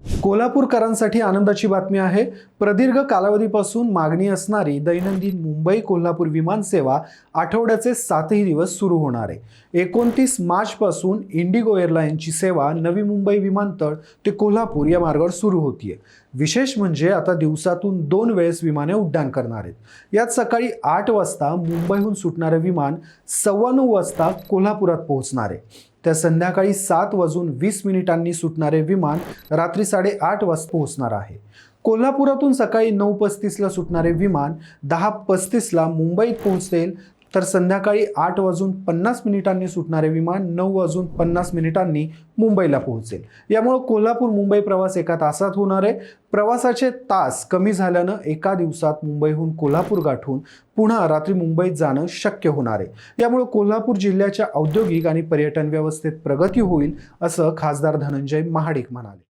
कोल्हापूरकरांसाठी आनंदाची बातमी आहे। प्रदीर्घ कालावधीपासून मागणी असणारी दैनंदिन मुंबई कोल्हापूर विमान सेवा आठवड्याचे 7ही दिवस सुरू होणार आहे। 29 मार्च पासून इंडिगो एअरलाइन्सची सेवा नवी मुंबई विमानतळ ते कोल्हापूर या मार्गावर सुरू होतीये। विशेष म्हणजे आता दिवसातून 2 वेळेस विमाने उड्डाण करणार आहेत। यात सकाळी 8 वाजता मुंबईहून सुटणारे विमान 9:15 वाजता कोल्हापुरात पोहोचणार आहे। त्या संध्याकाळी 7:20 सुटणारे विमान रात्री 8:30 वाजता पोहोचणार आहे। कोल्हापुरातून सकाळी 9:35 सुटणारे विमान 10:35 मुंबईत पोहोचेल, तर संध्याकाळी 8:50 सुटणारे विमान 9:50 मुंबईला पोहोचेल। यामुळे कोल्हापूर मुंबई प्रवास एका तासात होणार आहे। प्रवासाचे तास कमी झाल्यानं एका दिवसात मुंबईहून कोल्हापूर गाठून पुन्हा रात्री मुंबईत जाणं शक्य होणार आहे। यामुळे कोल्हापूर जिल्ह्याच्या औद्योगिक आणि पर्यटन व्यवस्थेत प्रगती होईल, असं खासदार धनंजय महाडिक म्हणाले।